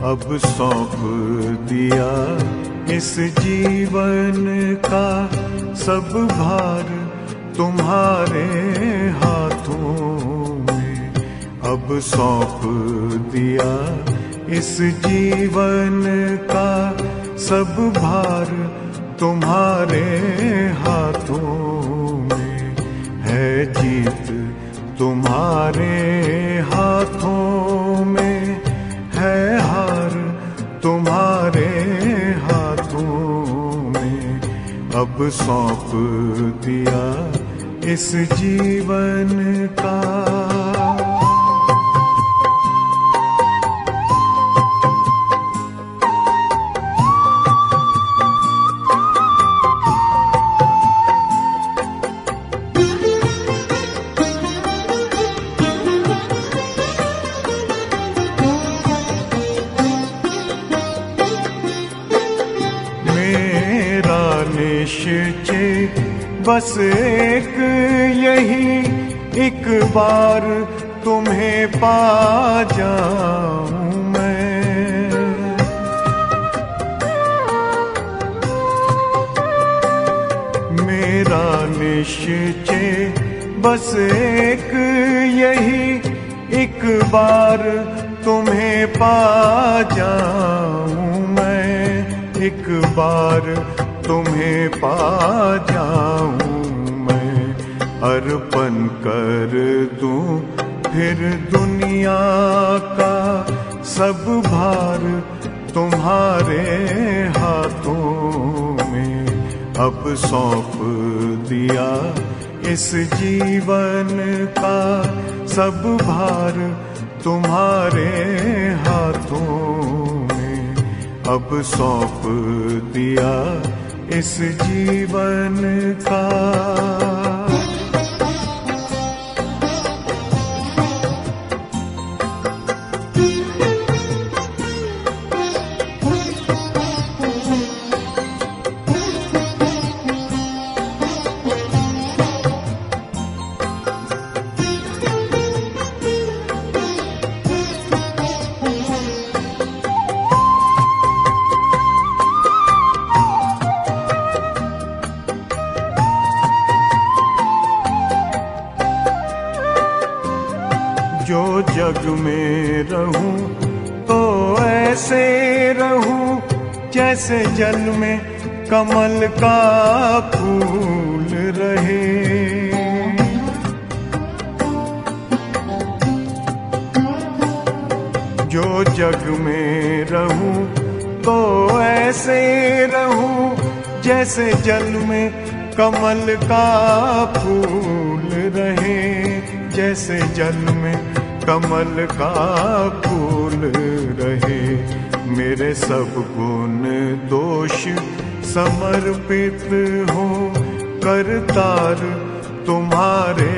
अब सौंप दिया इस जीवन का सब भार तुम्हारे हाथों में। अब सौंप दिया इस जीवन का सब भार तुम्हारे हाथों में। है जीत तुम्हारे हाथों में, है हार तुम्हारे हाथों में। अब सौंप दिया इस जीवन का। निश्चय बस एक यही, एक बार तुम्हें पा जाऊं मैं। मेरा निश्चय बस एक यही, एक बार तुम्हें पा जाऊं मैं। एक बार तुम्हें पा जाऊं मैं। अर्पण कर दूं फिर दुनिया का सब भार तुम्हारे हाथों में। अब सौंप दिया इस जीवन का सब भार तुम्हारे हाथों में। अब सौंप दिया इस जीवन का। जो जग में रहूं तो ऐसे रहूं जैसे जल में कमल का फूल रहे। जो जग में रहूं तो ऐसे रहूं जैसे जल में कमल का फूल रहे। जैसे जल में कमल का फूल रहे। मेरे सब गुण दोष समर्पित हो करतार तुम्हारे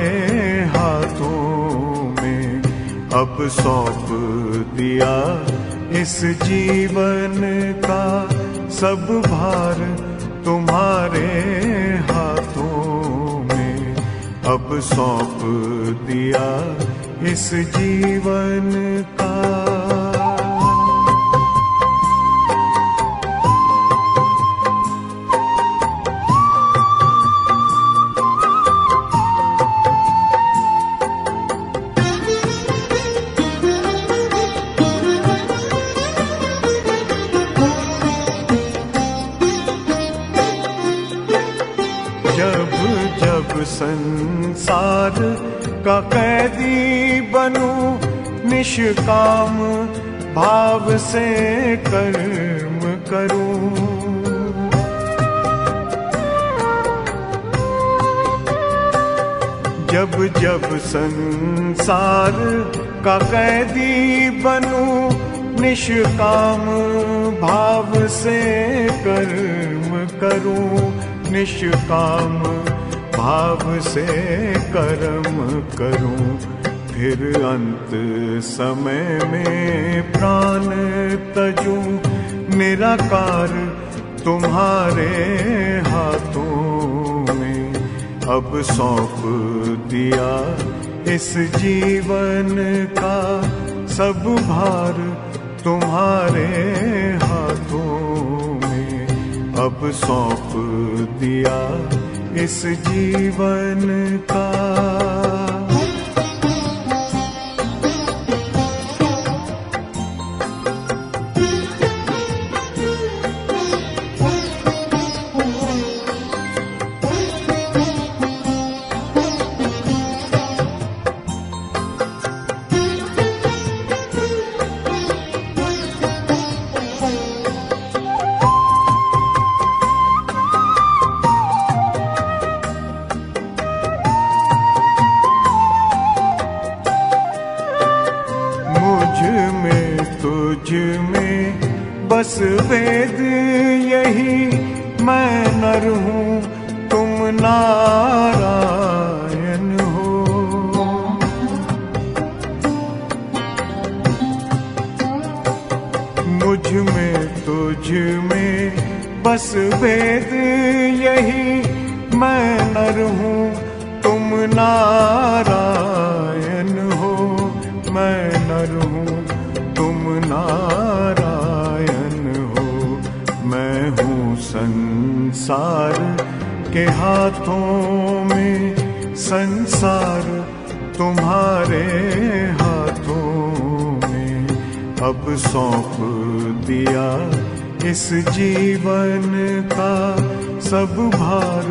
हाथों में। अब सौंप दिया इस जीवन का सब भार तुम्हारे हाथों में। अब सौंप दिया इस जीवन का। जब जब संसार का कैदी बनूं, निष्काम भाव से कर्म करूं। जब जब संसार का कैदी बनूं, निष्काम भाव से कर्म करूं, निष्काम भाव से कर्म करूं। फिर अंत समय में प्राण तजूं, निराकार तुम्हारे हाथों में। अब सौंप दिया इस जीवन का सब भार तुम्हारे हाथों में। अब सौंप दिया इस जीवन का। तुझ में बस वेद यही, मैं नर हूँ तुम नारायण हो। मुझ में तुझ में बस वेद यही, मैं नर हूँ तुम नारायण हो। मैं नर हूँ तुम नारायण हो। मैं हूँ संसार के हाथों में, संसार तुम्हारे हाथों में। अब सौंप दिया इस जीवन का सब भार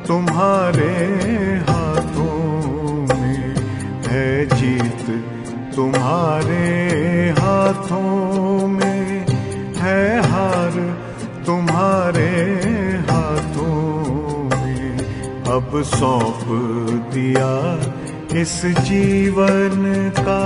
तुम्हारे हाथों में। है जीत तुम्हारे हाथों में, है हार तुम्हारे हाथों में। अब सौंप दिया इस जीवन का।